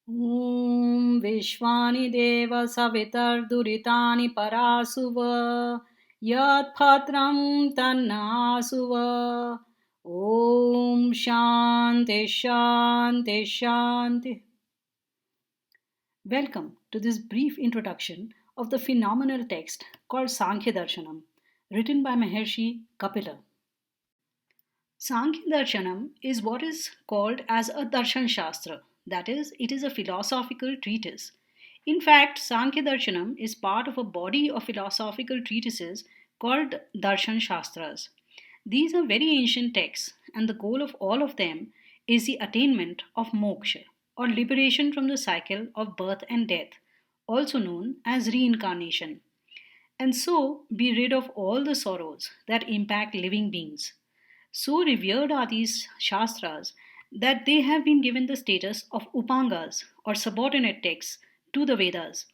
Om विश्वानि Dev सवितर्दुरितानि परासुव यत्भद्रं तन्नासुव Om Shanti Shanti Shanti. Welcome to this brief introduction of the phenomenal text called Sankhya Darshanam, written by Maharshi Kapila. Sankhya Darshanam is what is called as a Darshan Shastra, that is, it is a philosophical treatise. In fact, Sankhya Darshanam is part of a body of philosophical treatises called Darshan Shastras. These are very ancient texts, and the goal of all of them is the attainment of moksha, or liberation from the cycle of birth and death, also known as reincarnation, and so be rid of all the sorrows that impact living beings. So revered are these Shastras that they have been given the status of Upangas or subordinate texts to the Vedas.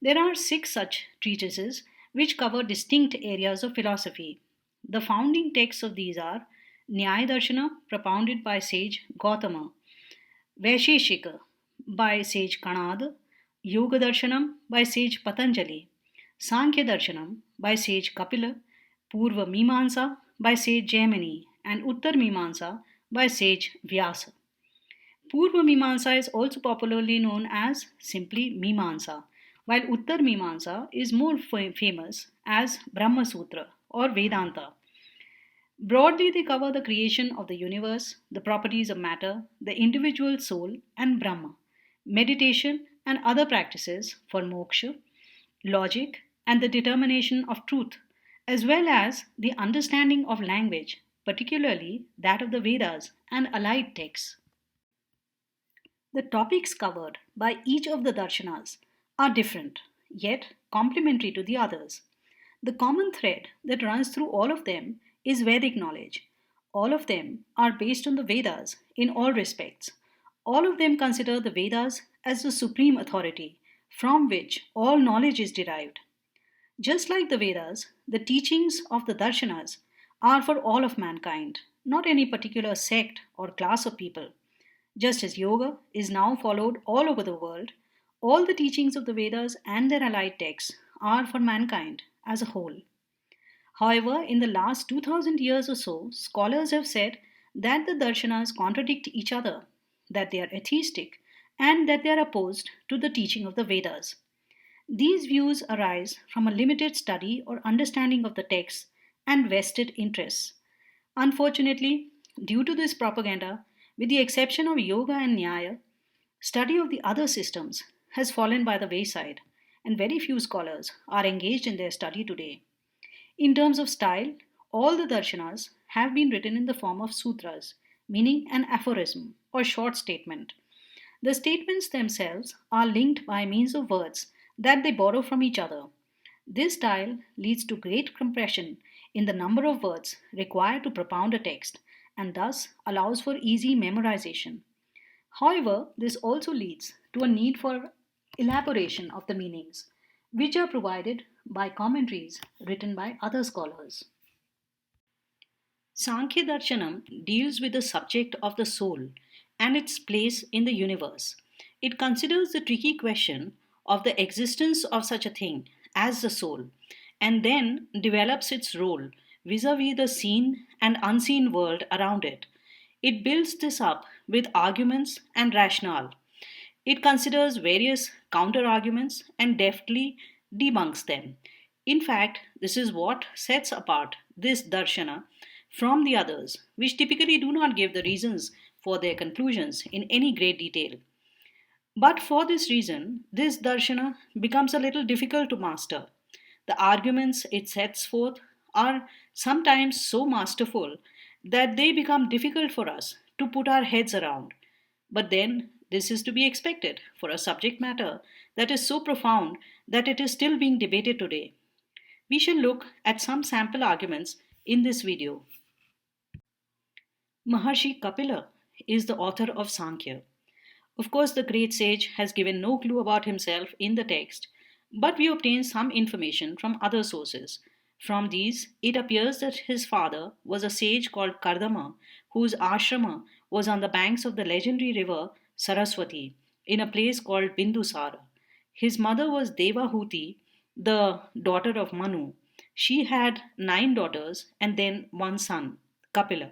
There are six such treatises which cover distinct areas of philosophy. The founding texts of these are Nyaya Darshana, propounded by sage Gautama, Vaisheshika by sage Kanad, Yoga Darshanam by sage Patanjali, Sankhya Darshanam by sage Kapila, Purva Mimamsa by sage Jaimini, and Uttar Mimamsa by sage Vyasa. Purva Mimamsa is also popularly known as simply Mimamsa, while Uttar Mimamsa is more famous as Brahma Sutra or Vedanta. Broadly, they cover the creation of the universe, the properties of matter, the individual soul, and Brahma, meditation, and other practices for moksha, logic, and the determination of truth, as well as the understanding of language, particularly that of the Vedas and allied texts. The topics covered by each of the darshanas are different, yet complementary to the others. The common thread that runs through all of them is Vedic knowledge. All of them are based on the Vedas in all respects. All of them consider the Vedas as the supreme authority from which all knowledge is derived. Just like the Vedas, the teachings of the darshanas are for all of mankind, not any particular sect or class of people. Just as yoga is now followed all over the world, all the teachings of the Vedas and their allied texts are for mankind as a whole. However, in the last 2000 years or so, scholars have said that the darshanas contradict each other, that they are atheistic, and that they are opposed to the teaching of the Vedas. These views arise from a limited study or understanding of the text and vested interests. Unfortunately, due to this propaganda, with the exception of yoga and nyaya, study of the other systems has fallen by the wayside, and very few scholars are engaged in their study today. In terms of style, all the darshanas have been written in the form of sutras, meaning an aphorism or short statement. The statements themselves are linked by means of words that they borrow from each other. This style leads to great compression in the number of words required to propound a text and thus allows for easy memorization. However, this also leads to a need for elaboration of the meanings, which are provided by commentaries written by other scholars. Sankhya Darshanam deals with the subject of the soul and its place in the universe. It considers the tricky question of the existence of such a thing as the soul and then develops its role vis a vis the seen and unseen world around it. It builds this up with arguments and rationale. It considers various counter arguments and deftly debunks them. In fact, this is what sets apart this darshana from the others, which typically do not give the reasons for their conclusions in any great detail. But for this reason, this darshana becomes a little difficult to master. The arguments it sets forth are sometimes so masterful that they become difficult for us to put our heads around. But then, this is to be expected for a subject matter that is so profound that it is still being debated today. We shall look at some sample arguments in this video. Maharshi Kapila is the author of Sankhya. Of course, the great sage has given no clue about himself in the text, but we obtain some information from other sources. From these, it appears that his father was a sage called Kardama, whose ashrama was on the banks of the legendary river Saraswati, in a place called Bindusara. His mother was Devahuti, the daughter of Manu. She had 9 daughters and then one son, Kapila.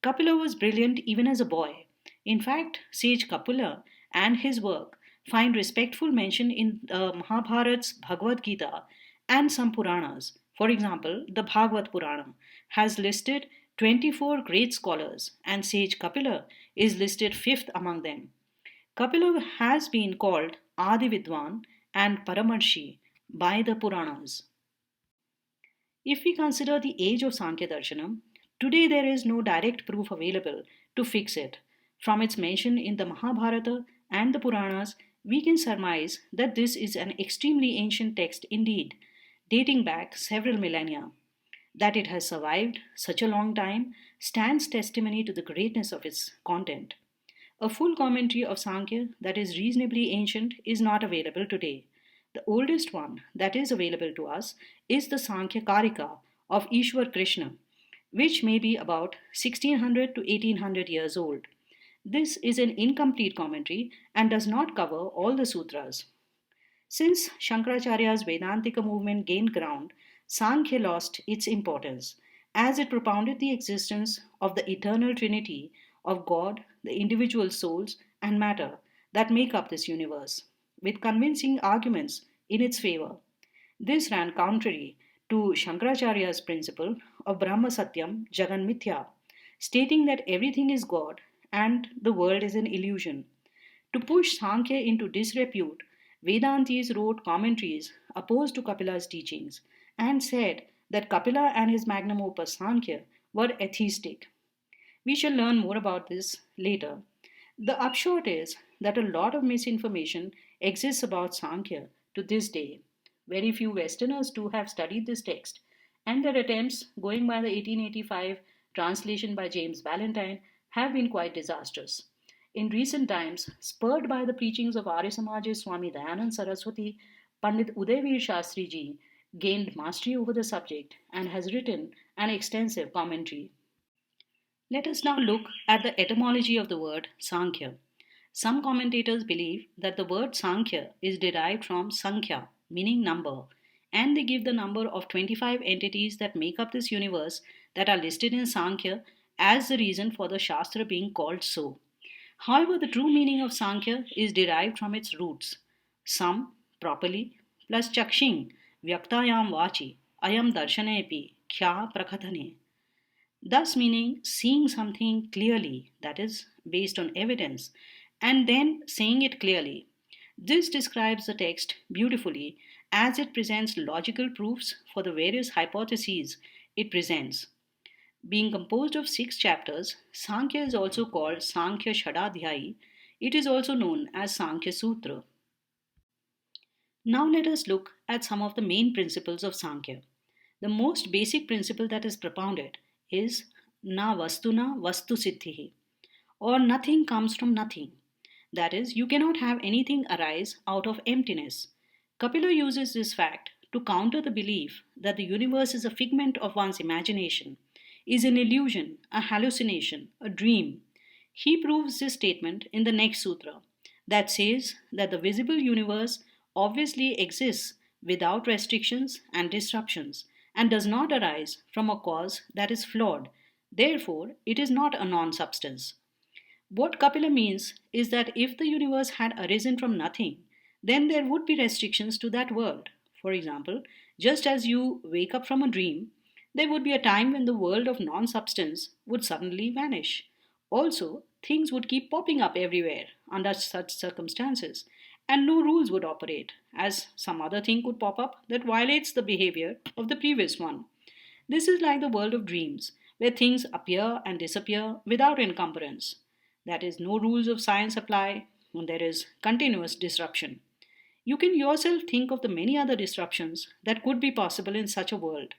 Kapila was brilliant even as a boy. In fact, sage Kapila and his work find respectful mention in Mahabharat's Bhagavad Gita and some Puranas. For example, the Bhagavad Purana has listed 24 great scholars, and sage Kapila is listed fifth among them. Kapila has been called Adi Vidwan and Paramarshi by the Puranas. If we consider the age of Sankhya Darshanam, today there is no direct proof available to fix it. From its mention in the Mahabharata and the Puranas, we can surmise that this is an extremely ancient text indeed, dating back several millennia. That it has survived such a long time stands testimony to the greatness of its content. A full commentary of Sankhya that is reasonably ancient is not available today. The oldest one that is available to us is the Sankhya Karika of Ishwar Krishna, which may be about 1600 to 1800 years old. This is an incomplete commentary and does not cover all the sutras. Since Shankaracharya's Vedantika movement gained ground, Sankhya lost its importance as it propounded the existence of the eternal trinity of God, the individual souls, and matter that make up this universe, with convincing arguments in its favor. This ran contrary to Shankaracharya's principle of Brahma Satyam Jagan Mithya, stating that everything is God and the world is an illusion. To push Sankhya into disrepute, Vedantis wrote commentaries opposed to Kapila's teachings and said that Kapila and his magnum opus Sankhya were atheistic. We shall learn more about this later. The upshot is that a lot of misinformation exists about Sankhya to this day. Very few Westerners too have studied this text, and their attempts, going by the 1885 translation by James Ballantyne, have been quite disastrous. In recent times, spurred by the preachings of Arya Samaj's Swami Dayanand Saraswati, Pandit Udayveer Shastri ji gained mastery over the subject and has written an extensive commentary. Let us now look at the etymology of the word Sankhya. Some commentators believe that the word Sankhya is derived from Sankhya, meaning number, and they give the number of 25 entities that make up this universe that are listed in Sankhya as the reason for the Shastra being called so. However, the true meaning of Sankhya is derived from its roots. Sam, properly, plus Chakshing, Vyaktayam Vachi, Ayam Darshanepi, Kya Prakhathane. Thus, meaning seeing something clearly, that is, based on evidence, and then saying it clearly. This describes the text beautifully as it presents logical proofs for the various hypotheses it presents. Being composed of 6 chapters, Sankhya is also called Sankhya Shadadhyayi. It is also known as Sankhya Sutra. Now let us look at some of the main principles of Sankhya. The most basic principle that is propounded is na vastuna vastu siddhihi, or nothing comes from nothing. That is, you cannot have anything arise out of emptiness. Kapila uses this fact to counter the belief that the universe is a figment of one's imagination, is an illusion, a hallucination, a dream. He proves this statement in the next sutra that says that the visible universe obviously exists without restrictions and disruptions and does not arise from a cause that is flawed. Therefore, it is not a non substance. What Kapila means is that if the universe had arisen from nothing, then there would be restrictions to that world. For example, just as you wake up from a dream, there would be a time when the world of non substance would suddenly vanish. Also, things would keep popping up everywhere under such circumstances, and no rules would operate, as some other thing could pop up that violates the behavior of the previous one. This is like the world of dreams, where things appear and disappear without encumbrance. That is, no rules of science apply, and there is continuous disruption. You can yourself think of the many other disruptions that could be possible in such a world.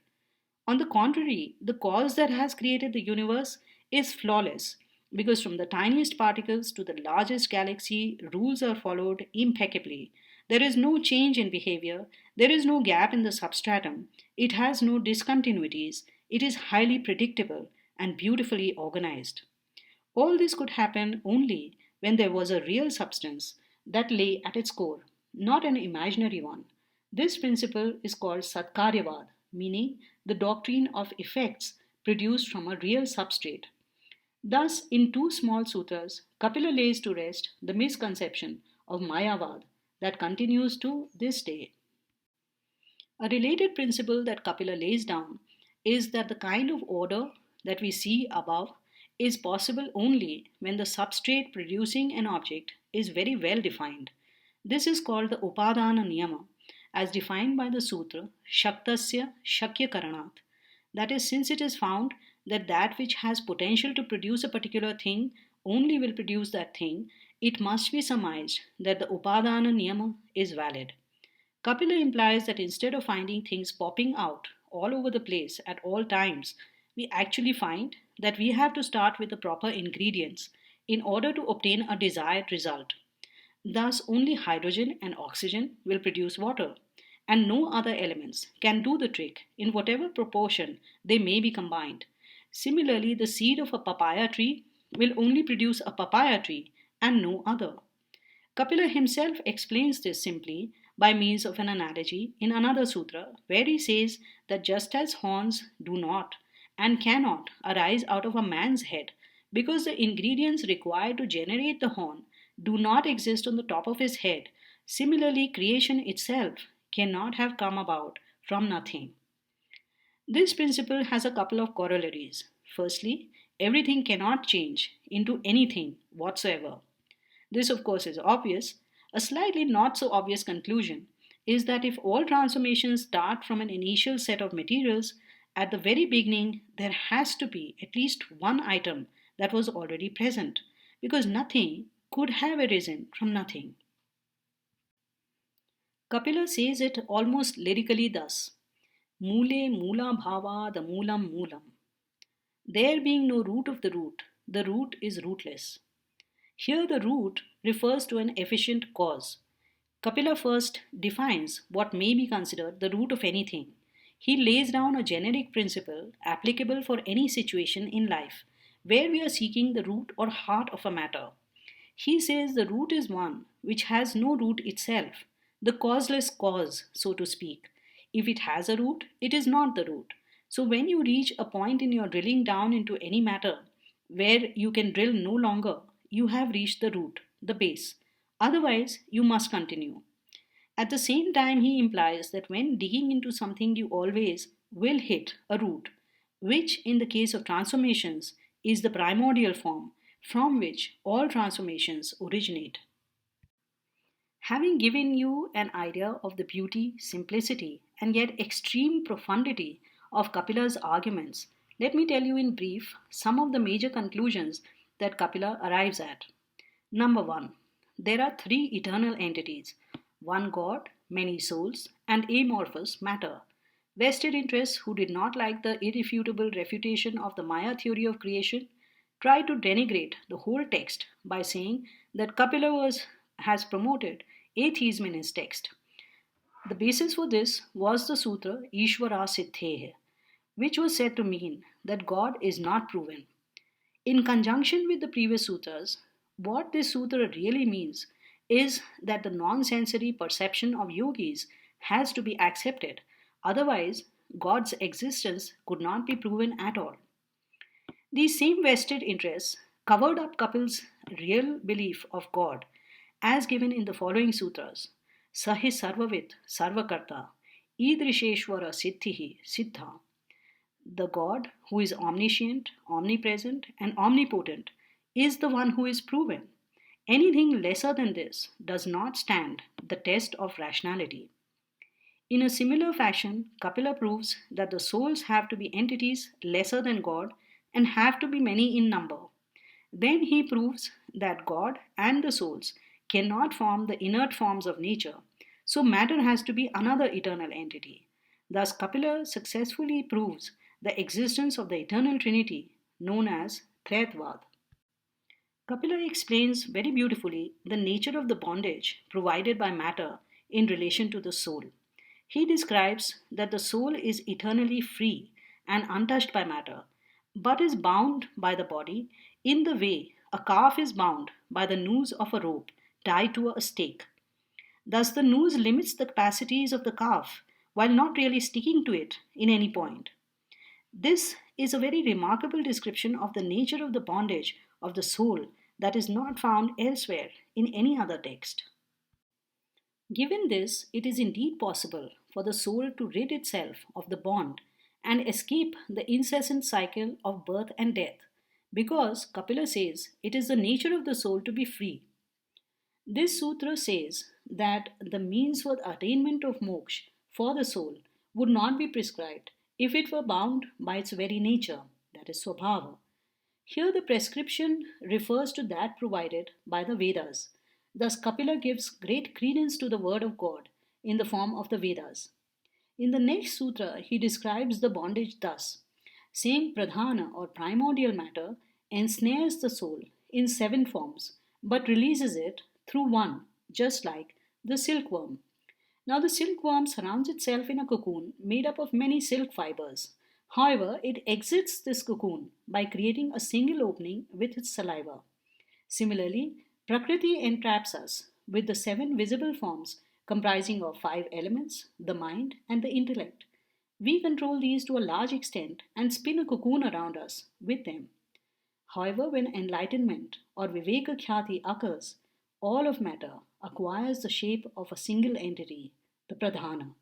On the contrary, the cause that has created the universe is flawless because from the tiniest particles to the largest galaxy, rules are followed impeccably. There is no change in behavior, there is no gap in the substratum, it has no discontinuities, it is highly predictable and beautifully organized. All this could happen only when there was a real substance, that lay at its core, not an imaginary one. This principle is called Satkaryavad, meaning the doctrine of effects produced from a real substrate. Thus, in two small sutras, Kapila lays to rest the misconception of Mayavad that continues to this day. A related principle that Kapila lays down is that the kind of order that we see above is possible only when the substrate producing an object is very well defined. This is called the Upadana Niyama, as defined by the sutra Shaktasya Shakya Karanat. That is, since it is found that that which has potential to produce a particular thing only will produce that thing, it must be surmised that the Upadana Niyama is valid. Kapila implies that instead of finding things popping out all over the place at all times, we actually find that we have to start with the proper ingredients in order to obtain a desired result. Thus, only hydrogen and oxygen will produce water, and no other elements can do the trick in whatever proportion they may be combined. Similarly, the seed of a papaya tree will only produce a papaya tree and no other. Kapila himself explains this simply by means of an analogy in another sutra where he says that just as horns do not and cannot arise out of a man's head because the ingredients required to generate the horn do not exist on the top of his head, similarly, creation itself cannot have come about from nothing. This principle has a couple of corollaries. Firstly, everything cannot change into anything whatsoever. This, of course, is obvious. A slightly not so obvious conclusion is that if all transformations start from an initial set of materials, at the very beginning there has to be at least one item that was already present, because nothing could have arisen from nothing. Kapila says it almost lyrically thus Mule mula bhava the moolam moolam. There being no root of the root is rootless. Here, the root refers to an efficient cause. Kapila first defines what may be considered the root of anything. He lays down a generic principle applicable for any situation in life where we are seeking the root or heart of a matter. He says the root is one which has no root itself, the causeless cause, so to speak. If it has a root, it is not the root. So, when you reach a point in your drilling down into any matter where you can drill no longer, you have reached the root, the base. Otherwise, you must continue. At the same time, he implies that when digging into something, you always will hit a root, which, in the case of transformations, is the primordial form from which all transformations originate. Having given you an idea of the beauty, simplicity, and yet extreme profundity of Kapila's arguments, let me tell you in brief some of the major conclusions that Kapila arrives at. Number one, there are three eternal entities one God, many souls, and amorphous matter. Vested interests who did not like the irrefutable refutation of the Maya theory of creation tried to denigrate the whole text by saying that has promoted atheism in his text. The basis for this was the sutra Ishvara Siddhehe, which was said to mean that God is not proven. In conjunction with the previous sutras, what this sutra really means is that the non sensory perception of yogis has to be accepted, otherwise, God's existence could not be proven at all. These same vested interests covered up Kapil's real belief of God as given in the following sutras Sahi Sarvavit Sarvakarta Idrisheshwara Siddhihi Siddha. The God who is omniscient, omnipresent, and omnipotent is the one who is proven. Anything lesser than this does not stand the test of rationality. In a similar fashion, Kapila proves that the souls have to be entities lesser than God and have to be many in number. Then he proves that God and the souls cannot form the inert forms of nature, so matter has to be another eternal entity. Thus, Kapila successfully proves the existence of the eternal trinity known as Traitvad. Kapila explains very beautifully the nature of the bondage provided by matter in relation to the soul. He describes that the soul is eternally free and untouched by matter, but is bound by the body in the way a calf is bound by the noose of a rope tied to a stake. Thus, the noose limits the capacities of the calf while not really sticking to it in any point. This is a very remarkable description of the nature of the bondage of the soul that is not found elsewhere in any other text. Given this, it is indeed possible for the soul to rid itself of the bond and escape the incessant cycle of birth and death, because Kapila says it is the nature of the soul to be free. This sutra says that the means for the attainment of moksha for the soul would not be prescribed if it were bound by its very nature, that is swabhava. Here the prescription refers to that provided by the Vedas. Thus Kapila gives great credence to the word of God in the form of the Vedas. In the next sutra, he describes the bondage thus, saying pradhana or primordial matter ensnares the soul in seven forms, but releases it through one, just like the silkworm. Now, the silkworm surrounds itself in a cocoon made up of many silk fibers. However, it exits this cocoon by creating a single opening with its saliva. Similarly, Prakriti entraps us with the seven visible forms comprising of five elements, the mind, and the intellect. We control these to a large extent and spin a cocoon around us with them. However, when enlightenment or Viveka Khyati occurs, all of matter acquires the shape of a single entity, the Pradhana.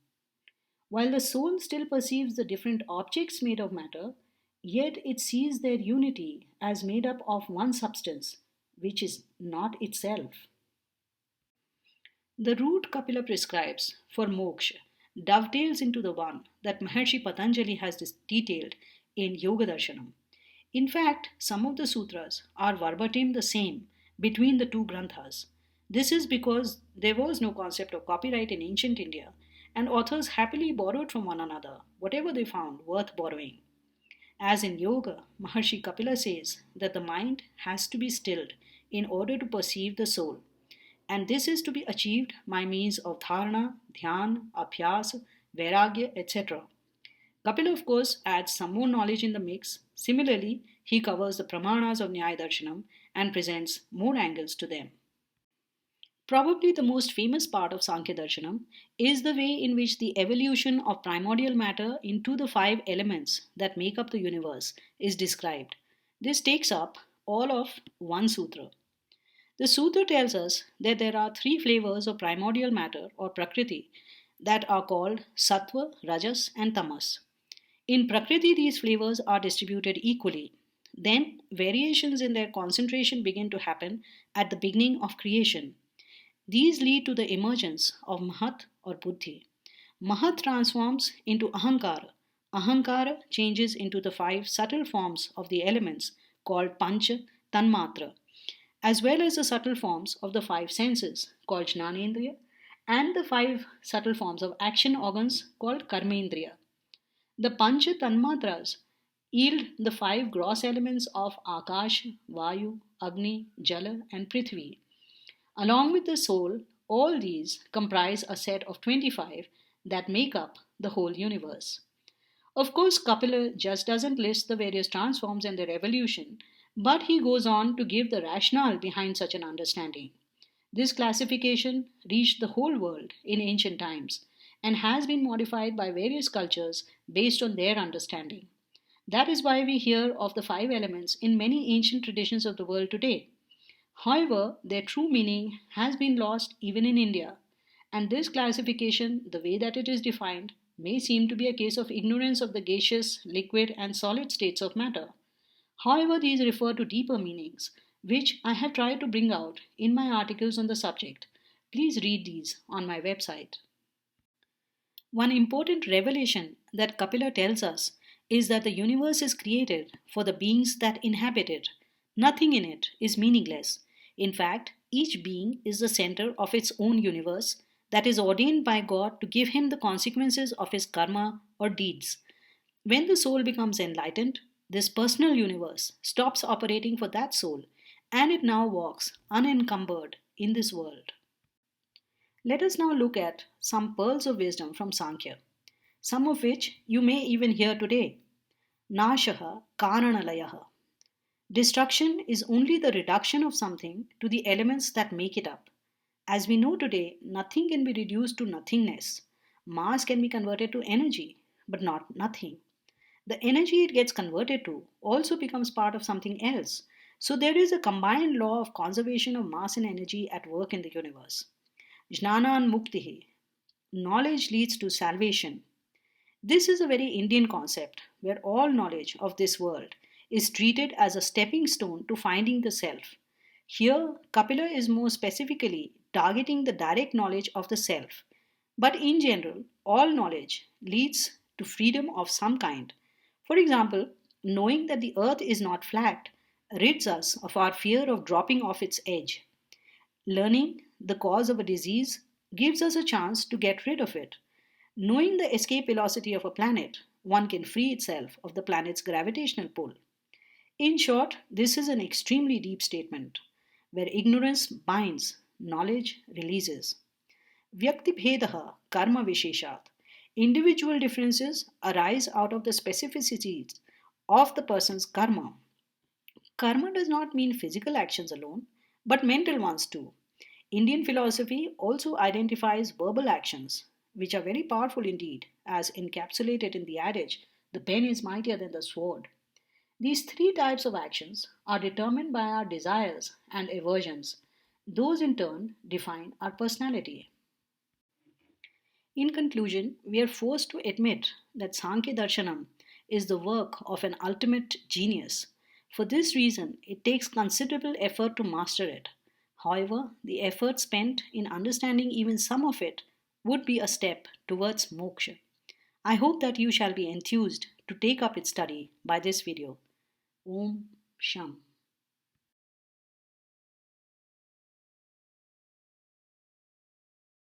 While the soul still perceives the different objects made of matter, yet it sees their unity as made up of one substance, which is not itself. The route Kapila prescribes for moksha dovetails into the one that Maharshi Patanjali has detailed in Yoga Darshanam. In fact, some of the sutras are verbatim the same between the two granthas. This is because there was no concept of copyright in ancient India, and authors happily borrowed from one another whatever they found worth borrowing. As in yoga, Maharshi Kapila says that the mind has to be stilled in order to perceive the soul, and this is to be achieved by means of dharana, dhyan, abhyas, vairagya, etc. Kapila, of course, adds some more knowledge in the mix. Similarly, he covers the pramanas of Nyaya Darshanam and presents more angles to them. Probably the most famous part of Sankhya Darshanam is the way in which the evolution of primordial matter into the five elements that make up the universe is described. This takes up all of one sutra. The sutra tells us that there are three flavors of primordial matter or prakriti that are called sattva, rajas, and tamas. In prakriti, these flavors are distributed equally. Then, variations in their concentration begin to happen at the beginning of creation. These lead to the emergence of Mahat or Buddhi. Mahat transforms into Ahankara. Ahankara changes into the five subtle forms of the elements called Pancha Tanmatra, as well as the subtle forms of the five senses called Jnanendriya and the five subtle forms of action organs called Karmendriya. The Pancha Tanmatras yield the five gross elements of Akash, Vayu, Agni, Jala, and Prithvi. Along with the soul, all these comprise a set of 25 that make up the whole universe. Of course, Kapila just doesn't list the various transforms and their evolution, but he goes on to give the rationale behind such an understanding. This classification reached the whole world in ancient times and has been modified by various cultures based on their understanding. That is why we hear of the five elements in many ancient traditions of the world today. However, their true meaning has been lost even in India, and this classification, the way that it is defined, may seem to be a case of ignorance of the gaseous, liquid, and solid states of matter. However, these refer to deeper meanings, which I have tried to bring out in my articles on the subject. Please read these on my website. One important revelation that Kapila tells us is that the universe is created for the beings that inhabit it. Nothing in it is meaningless. In fact, each being is the center of its own universe that is ordained by God to give him the consequences of his karma or deeds. When the soul becomes enlightened, this personal universe stops operating for that soul and it now walks unencumbered in this world. Let us now look at some pearls of wisdom from Sankhya, some of which you may even hear today. Nashaha Karanalayaha. Destruction is only the reduction of something to the elements that make it up. As we know today, nothing can be reduced to nothingness. Mass can be converted to energy, but not nothing. The energy it gets converted to also becomes part of something else. So there is a combined law of conservation of mass and energy at work in the universe. Jnanan muktihi. Knowledge leads to salvation. This is a very Indian concept where all knowledge of this world is treated as a stepping stone to finding the self. Here, Kapila is more specifically targeting the direct knowledge of the self. But in general, all knowledge leads to freedom of some kind. For example, knowing that the earth is not flat rids us of our fear of dropping off its edge. Learning the cause of a disease gives us a chance to get rid of it. Knowing the escape velocity of a planet, one can free itself of the planet's gravitational pull. In short, this is an extremely deep statement where ignorance binds, knowledge releases. Vyaktibhedaha karma visheshat. Individual differences arise out of the specificities of the person's karma. Karma does not mean physical actions alone, but mental ones too. Indian philosophy also identifies verbal actions, which are very powerful indeed, as encapsulated in the adage, the pen is mightier than the sword. These three types of actions are determined by our desires and aversions. Those in turn define our personality. In conclusion, we are forced to admit that Sankhya Darshanam is the work of an ultimate genius. For this reason, it takes considerable effort to master it. However, the effort spent in understanding even some of it would be a step towards moksha. I hope that you shall be enthused to take up its study by this video. Om Sham.